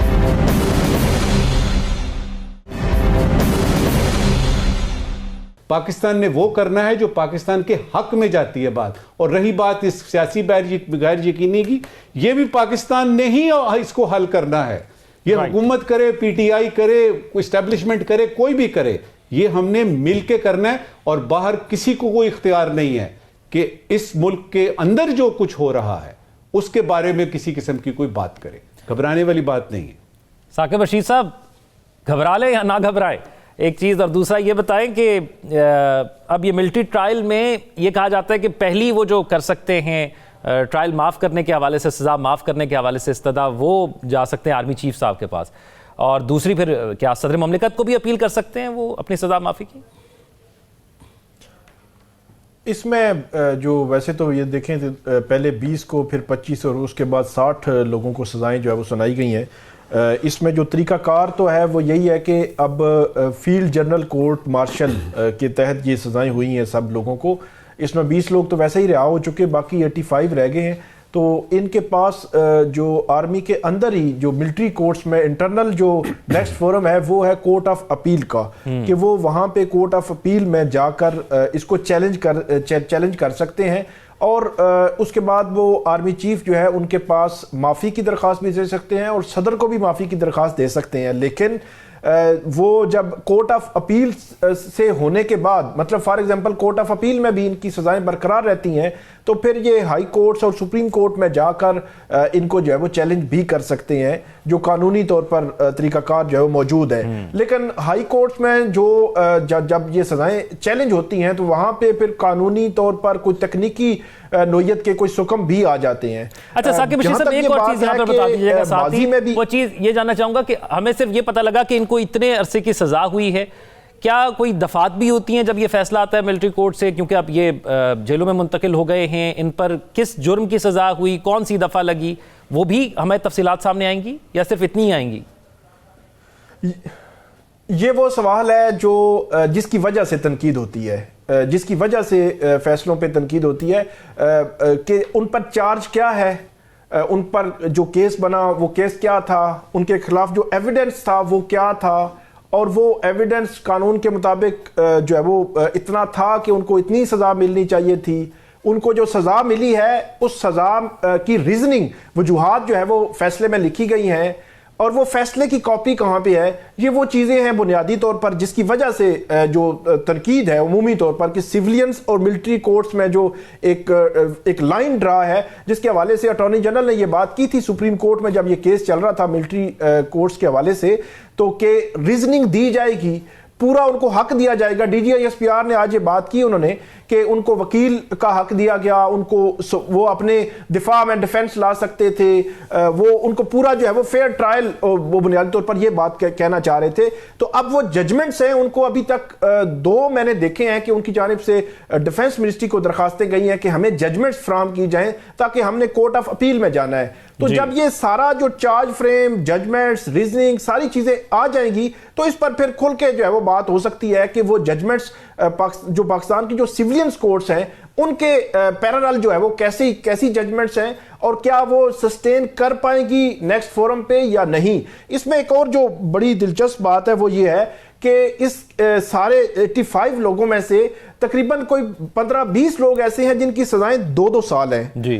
پاکستان نے وہ کرنا ہے جو پاکستان کے حق میں جاتی ہے بات. اور رہی بات اس سیاسی غیر یقینی کی، یہ بھی پاکستان نے ہی اس کو حل کرنا ہے. یہ حکومت کرے، پی ٹی آئی کرے، اسٹیبلشمنٹ کرے، کوئی بھی کرے، یہ ہم نے مل کے کرنا ہے. اور باہر کسی کو کوئی اختیار نہیں ہے کہ اس ملک کے اندر جو کچھ ہو رہا ہے اس کے بارے میں کسی قسم کی کوئی بات کرے. گھبرانے والی بات نہیں ہے. ثاقب رشید صاحب، گھبرا لیں یا نہ گھبرائیں، ایک چیز. اور دوسرا یہ بتائیں کہ اب یہ ملٹری ٹرائل میں یہ کہا جاتا ہے کہ پہلی وہ جو کر سکتے ہیں ٹرائل معاف کرنے کے حوالے سے، سزا معاف کرنے کے حوالے سے استدعا، وہ جا سکتے ہیں آرمی چیف صاحب کے پاس، اور دوسری پھر کیا صدر مملکت کو بھی اپیل کر سکتے ہیں وہ اپنی سزا معافی کی؟ اس میں جو ویسے تو یہ دیکھیں پہلے 20 کو، پھر 25 اور اس کے بعد 60 لوگوں کو سزائیں جو ہے وہ سنائی گئی ہیں. اس میں جو طریقہ کار تو ہے وہ یہی ہے کہ اب field general court marshal K تحت یہ سزائیں ہوئی ہیں سب لوگوں کو. اس میں 20 لوگ تو ویسے ہی رہا ہو چکے، باقی 85 رہ گئے ہیں. تو ان کے پاس جو آرمی کے اندر ہی جو ملٹری کورٹس میں انٹرنل جو نیکسٹ فورم ہے وہ ہے کورٹ آف اپیل کا، کہ وہ وہاں پہ کورٹ آف اپیل میں جا کر اس کو چیلنج کر سکتے ہیں. اور اس کے بعد وہ آرمی چیف جو ہے ان کے پاس معافی کی درخواست بھی دے سکتے ہیں اور صدر کو بھی معافی کی درخواست دے سکتے ہیں. لیکن وہ جب کورٹ آف اپیل سے ہونے کے بعد، مطلب for example court of appeal میں بھی ان کی سزائیں برقرار رہتی ہیں، تو پھر یہ ہائی کورٹس اور سپریم کورٹ میں جا کر ان کو جو ہے وہ چیلنج بھی کر سکتے ہیں، جو قانونی طور پر طریقہ کار جو ہے وہ موجود ہے. لیکن ہائی کورٹس میں جو جب یہ سزائیں چیلنج ہوتی ہیں تو وہاں پہ پھر قانونی طور پر کوئی تکنیکی نوعیت کے کوئی حکم بھی آ جاتے ہیں. اچھا ثاقب رشید صاحب، ایک اور چیز یہاں پر بتا دیجیے گا ساتھ ہی، وہ چیز یہ جاننا چاہوں گا کہ ہمیں صرف یہ پتہ لگا کہ ان کو اتنے عرصے کی سزا ہوئی ہے، کیا کوئی دفعات بھی ہوتی ہیں جب یہ فیصلہ آتا ہے ملٹری کورٹ سے، کیونکہ اب یہ جیلوں میں منتقل ہو گئے ہیں، ان پر کس جرم کی سزا ہوئی، کون سی دفعہ لگی، وہ بھی ہمیں تفصیلات سامنے آئیں گی یا صرف اتنی ہی آئیں گی؟ یہ وہ سوال ہے جو جس کی وجہ سے تنقید ہوتی ہے، جس کی وجہ سے فیصلوں پہ تنقید ہوتی ہے کہ ان پر چارج کیا ہے، ان پر جو کیس بنا وہ کیس کیا تھا، ان کے خلاف جو ایویڈنس تھا وہ کیا تھا، اور وہ ایویڈنس قانون کے مطابق جو ہے وہ اتنا تھا کہ ان کو اتنی سزا ملنی چاہیے تھی. ان کو جو سزا ملی ہے اس سزا کی ریزننگ، وجوہات جو ہے وہ فیصلے میں لکھی گئی ہیں، اور وہ فیصلے کی کاپی کہاں پہ ہے. یہ وہ چیزیں ہیں بنیادی طور پر جس کی وجہ سے جو تنقید ہے عمومی طور پر کہ سیولینز اور ملٹری کورٹس میں جو ایک لائن ڈرا ہے، جس کے حوالے سے اٹارنی جنرل نے یہ بات کی تھی سپریم کورٹ میں جب یہ کیس چل رہا تھا ملٹری کورٹس کے حوالے سے، تو کہ ریزننگ دی جائے گی، پورا ان کو حق دیا جائے گا. D G S P R نے آج یہ بات کی انہوں نے کہ ان کو وکیل کا حق دیا گیا، ان کو وہ اپنے دفاع میں ڈیفنس لا سکتے تھے، وہ ان کو پورا جو ہے وہ فیئر ٹرائل، وہ بنیادی طور پر یہ بات کہنا چاہ رہے تھے. تو اب وہ ججمنٹس ہیں، ان کو ابھی تک 2 میں نے دیکھے ہیں کہ ان کی جانب سے ڈیفنس منسٹری کو درخواستیں گئی ہیں کہ ہمیں ججمنٹس فراہم کی جائیں تاکہ ہم نے کورٹ آف اپیل میں جانا ہے. تو جب یہ سارا جو چارج فریم، ججمنٹس، ریزننگ، ساری چیزیں آ جائیں گی تو اس پر پھر کھل کے جو ہے وہ بات ہو سکتی ہے کہ وہ ججمنٹس جو پاکستان کی جو سیولینز کورٹس ہیں ان کے پیرالل جو ہے وہ کیسی ججمنٹس ہیں اور کیا وہ سسٹین کر پائیں گی نیکسٹ فورم پہ یا نہیں. اس میں ایک اور جو بڑی دلچسپ بات ہے وہ یہ ہے کہ اس سارے 85 لوگوں میں سے تقریباً کوئی 15-20 لوگ ایسے ہیں جن کی سزائیں 2-2 سال ہیں جی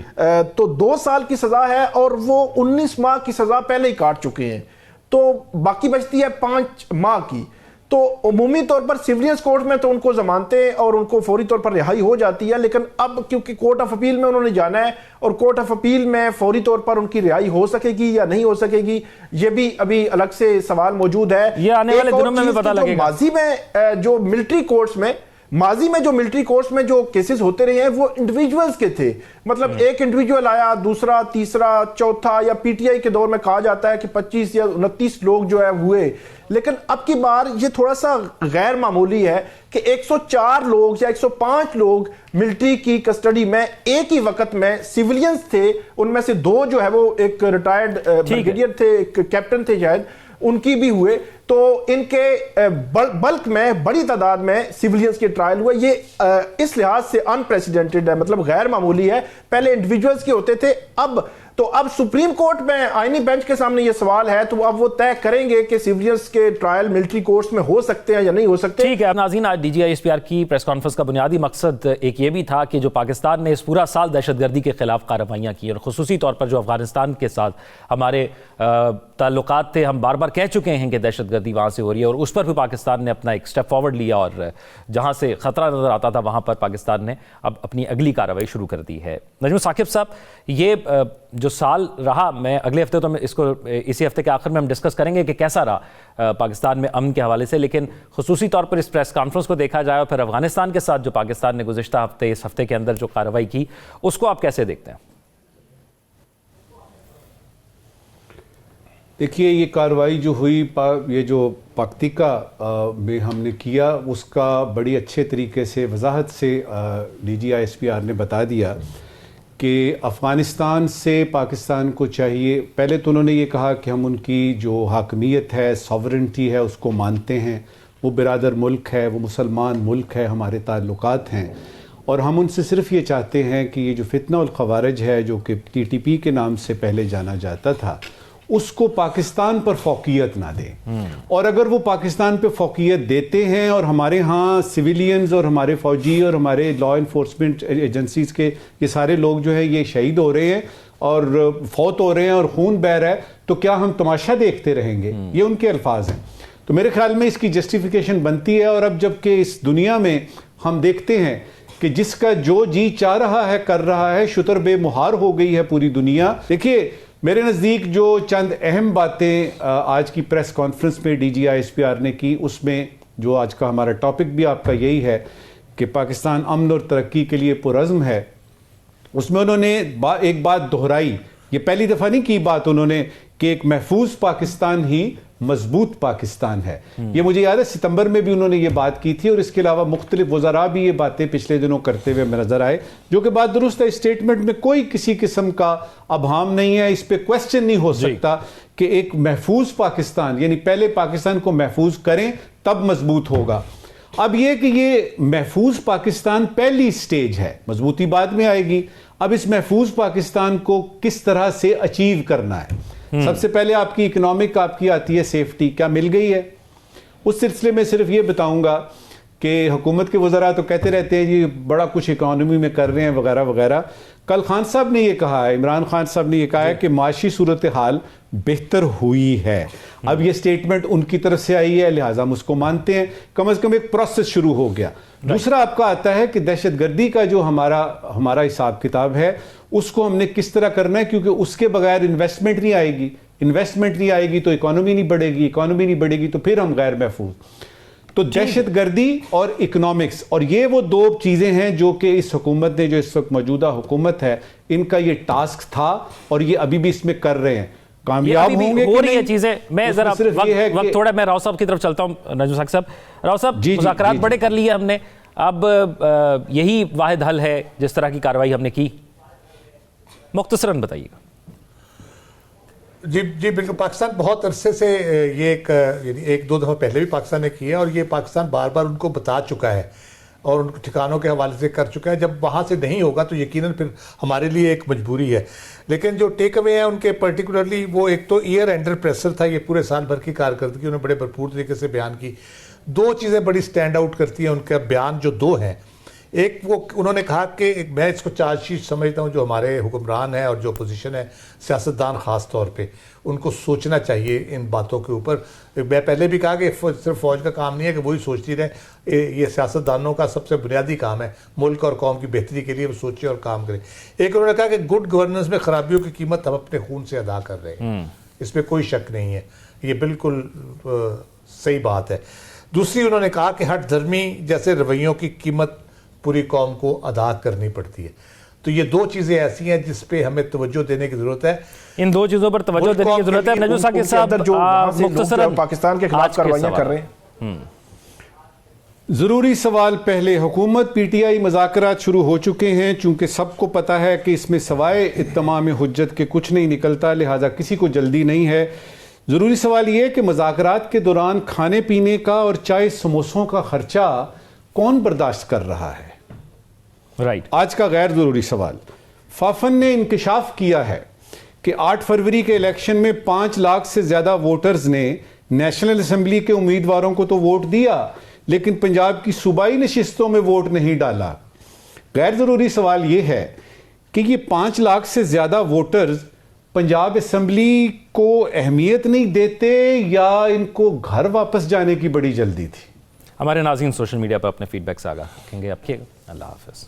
تو 2 سال کی سزا ہے اور وہ 19 ماہ کی سزا پہلے ہی کاٹ چکے ہیں، تو باقی بچتی ہے 5 ماہ کی. تو عمومی طور پر سیولینس کورٹ میں تو ان کو ضمانتیں اور ان کو فوری طور پر رہائی ہو جاتی ہے، لیکن اب کیونکہ کورٹ آف اپیل میں انہوں نے جانا ہے اور کورٹ آف اپیل میں فوری طور پر ان کی رہائی ہو سکے گی یا نہیں ہو سکے گی، یہ بھی ابھی الگ سے سوال موجود ہے. یہ آنے والے دنوں میں پتہ لگے گا. ماضی میں جو ملٹری کورٹس میں جو کیسز ہوتے رہے ہیں وہ انڈیویجولز کے تھے، مطلب ایک انڈیویجول آیا، دوسرا، تیسرا، چوتھا، یا پی ٹی آئی کے دور میں کہا جاتا ہے کہ 25 یا 29 لوگ جو ہے ہوئے. لیکن اب کی بار یہ تھوڑا سا غیر معمولی ہے کہ 104 لوگ یا 105 لوگ ملٹری کی کسٹڈی میں ایک ہی وقت میں سیولینز تھے، ان میں سے 2 جو ہے وہ ایک ریٹائرڈ بریگیڈیئر تھے، ایک کیپٹن تھے شاید، ان کی بھی ہوئے. تو ان کے بلک میں بڑی تعداد میں سیولینز کے ٹرائل ہوئے. یہ اس لحاظ سے انپریسیڈنٹڈ ہے، مطلب غیر معمولی ہے. پہلے انڈیویجولز کے ہوتے تھے، اب سپریم کورٹ میں آئینی بینچ کے سامنے یہ سوال ہے، تو اب وہ طے کریں گے کہ سیولینز کے ٹرائل ملٹری کورٹس میں ہو سکتے ہیں یا نہیں ہو سکتے. ٹھیک ہے ناظرین، آج DGI-SPR کی پریس کانفرنس کا بنیادی مقصد ایک یہ بھی تھا کہ جو پاکستان نے اس پورا سال دہشت گردی کے خلاف کارروائیاں کی اور خصوصی طور پر جو افغانستان کے ساتھ ہمارے تعلقات تھے، ہم بار بار کہہ چکے ہیں کہ دہشت گردی وہاں سے ہو رہی ہے اور اس پر بھی پاکستان نے اپنا ایک سٹیپ فارورڈ لیا اور جہاں سے خطرہ نظر آتا تھا وہاں پر پاکستان نے اب اپنی اگلی کارروائی شروع کر دی ہے. نجم ثاقب صاحب، یہ جو سال رہا، میں اگلے ہفتے تو اس کو اسی ہفتے کے آخر میں ہم ڈسکس کریں گے کہ کیسا رہا پاکستان میں امن کے حوالے سے، لیکن خصوصی طور پر اس پریس کانفرنس کو دیکھا جائے اور پھر افغانستان کے ساتھ جو پاکستان نے گزشتہ ہفتے اس ہفتے کے اندر جو کارروائی کی، اس کو آپ کیسے دیکھتے ہیں؟ دیکھیے، یہ کارروائی جو ہوئی، یہ جو پکتیکا میں ہم نے کیا، اس کا بڑی اچھے طریقے سے وضاحت سے DGI-SPR نے بتا دیا کہ افغانستان سے پاکستان کو چاہیے. پہلے تو انہوں نے یہ کہا کہ ہم ان کی جو حاکمیت ہے، ساورنٹی ہے، اس کو مانتے ہیں. وہ برادر ملک ہے، وہ مسلمان ملک ہے، ہمارے تعلقات ہیں، اور ہم ان سے صرف یہ چاہتے ہیں کہ یہ جو فتنہ الخوارج ہے، جو کہ TTP کے نام سے پہلے جانا جاتا تھا، اس کو پاکستان پر فوقیت نہ دیں. اور اگر وہ پاکستان پہ فوقیت دیتے ہیں اور ہمارے ہاں سویلینز اور ہمارے فوجی اور ہمارے لا انفورسمنٹ ایجنسیز کے یہ سارے لوگ جو ہیں یہ شہید ہو رہے ہیں اور فوت ہو رہے ہیں اور خون بہہ رہا ہے، تو کیا ہم تماشا دیکھتے رہیں گے؟ یہ ان کے الفاظ ہیں. تو میرے خیال میں اس کی جسٹیفیکیشن بنتی ہے. اور اب جب کہ اس دنیا میں ہم دیکھتے ہیں کہ جس کا جو جی چاہ رہا ہے کر رہا ہے، شتر بے مہار ہو گئی ہے پوری دنیا. دیکھیے، میرے نزدیک جو چند اہم باتیں آج کی پریس کانفرنس میں DGI-SPR نے کی، اس میں جو آج کا ہمارا ٹاپک بھی آپ کا یہی ہے کہ پاکستان امن اور ترقی کے لیے پرعزم ہے، اس میں انہوں نے ایک بات دہرائی. یہ پہلی دفعہ نہیں کی بات انہوں نے کہ ایک محفوظ پاکستان ہی مضبوط پاکستان ہے. یہ مجھے یاد ہے ستمبر میں بھی انہوں نے یہ بات کی تھی، اور اس کے علاوہ مختلف وزراء بھی یہ باتیں پچھلے دنوں کرتے ہوئے نظر آئے، جو کہ بات درست ہے. اسٹیٹمنٹ میں کوئی کسی قسم کا ابہام نہیں ہے، اس پہ کوسچن نہیں ہو سکتا کہ ایک محفوظ پاکستان، یعنی پہلے پاکستان کو محفوظ کریں تب مضبوط ہوگا. اب یہ کہ یہ محفوظ پاکستان پہلی سٹیج ہے، مضبوطی بعد میں آئے گی. اب اس محفوظ پاکستان کو کس طرح سے اچیو کرنا ہے؟ سب سے پہلے آپ کی اکنامک آپ کی آتی ہے سیفٹی، کیا مل گئی ہے؟ اس سلسلے میں صرف یہ بتاؤں گا کہ حکومت کے وزراء تو کہتے رہتے ہیں جی بڑا کچھ اکانومی میں کر رہے ہیں وغیرہ وغیرہ. کل خان صاحب نے یہ کہا ہے، عمران خان صاحب نے یہ کہا ہے کہ معاشی صورتحال بہتر ہوئی ہے. اب یہ سٹیٹمنٹ ان کی طرف سے آئی ہے، لہٰذا ہم اس کو مانتے ہیں. کم از کم ایک پروسیس شروع ہو گیا. دوسرا آپ کا آتا ہے کہ دہشت گردی کا جو ہمارا حساب کتاب ہے، اس کو ہم نے کس طرح کرنا ہے، کیونکہ اس کے بغیر انویسٹمنٹ نہیں آئے گی. انویسٹمنٹ نہیں آئے گی تو اکانومی نہیں بڑھے گی، اکانومی نہیں بڑھے گی تو پھر ہم غیر محفوظ. تو دہشت گردی اور اکنامکس، اور یہ وہ دو چیزیں ہیں جو کہ اس حکومت نے، جو اس وقت موجودہ حکومت ہے، ان کا یہ ٹاسک تھا اور یہ ابھی بھی اس میں کر رہے ہیں. کامیاب ہوں گے ہو رہی ہے چیزیں. میں ذرا وقت تھوڑا میں راؤ صاحب کی طرف چلتا ہوں. نجم ثاقب صاحب، راؤ صاحب، مذاکرات بڑے کر لیے ہم نے، اب یہی واحد حل ہے جس طرح کی کارروائی ہم نے کی؟ مختصراً بتائیے گا. جی بالکل. پاکستان بہت عرصے سے یہ ایک دو دفعہ پہلے بھی پاکستان نے کیا، اور یہ پاکستان بار بار ان کو بتا چکا ہے اور ان ٹھکانوں کے حوالے سے کر چکا ہے. جب وہاں سے نہیں ہوگا تو یقیناً پھر ہمارے لیے ایک مجبوری ہے. لیکن جو ٹیک اوے ہیں ان کے پرٹیکولرلی، وہ ایک تو ایئر انڈر پریشر تھا. یہ پورے سال بھر کی کارکردگی انہوں نے بڑے بھرپور طریقے سے بیان کی. دو چیزیں بڑی سٹینڈ آؤٹ کرتی ہیں ان کا بیان جو دو ہیں. ایک وہ انہوں نے کہا کہ میں اس کو چارج شیٹ سمجھتا ہوں جو ہمارے حکمران ہیں اور جو اپوزیشن ہے سیاستدان خاص طور پہ ان کو سوچنا چاہیے ان باتوں کے اوپر. میں پہلے بھی کہا کہ صرف فوج کا کام نہیں ہے کہ وہی سوچتی رہے, یہ سیاستدانوں کا سب سے بنیادی کام ہے ملک اور قوم کی بہتری کے لیے وہ سوچے اور کام کرے. ایک انہوں نے کہا کہ گڈ گورننس میں خرابیوں کی قیمت ہم اپنے خون سے ادا کر رہے ہیں, اس میں کوئی شک نہیں ہے, یہ بالکل صحیح بات ہے. دوسری انہوں نے کہا کہ ہٹ دھرمی جیسے رویوں کی قیمت پوری قوم کو ادا کرنی پڑتی ہے. تو یہ دو چیزیں ایسی ہیں جس پہ ہمیں توجہ دینے کی ضرورت ہے. ان دو چیزوں پر توجہ دینے کی ضرورت ہے. نجم ثاقب صاحب جو وہاں سے مختصراً لوگ پاکستان کے خلاف کاروائیاں کر رہے ہیں. ضروری سوال پہلے. حکومت پی ٹی آئی مذاکرات شروع ہو چکے ہیں. چونکہ سب کو پتہ ہے کہ اس میں سوائے اتمام حجت کے کچھ نہیں نکلتا, لہٰذا کسی کو جلدی نہیں ہے. ضروری سوال یہ ہے کہ مذاکرات کے دوران کھانے پینے کا اور چائے سموسوں کا خرچہ کون برداشت کر رہا ہے؟ رائٹ. آج کا غیر ضروری سوال. فافن نے انکشاف کیا ہے کہ 8 فروری کے الیکشن میں 5 لاکھ سے زیادہ ووٹرز نے نیشنل اسمبلی کے امیدواروں کو تو ووٹ دیا لیکن پنجاب کی صوبائی نشستوں میں ووٹ نہیں ڈالا. غیر ضروری سوال یہ ہے کہ یہ 5 لاکھ سے زیادہ ووٹرز پنجاب اسمبلی کو اہمیت نہیں دیتے یا ان کو گھر واپس جانے کی بڑی جلدی تھی؟ ہمارے ناظرین سوشل میڈیا پر اپنے فیڈ بیک سے آگاہ رکھیں گے. آپ کے اللہ حافظ.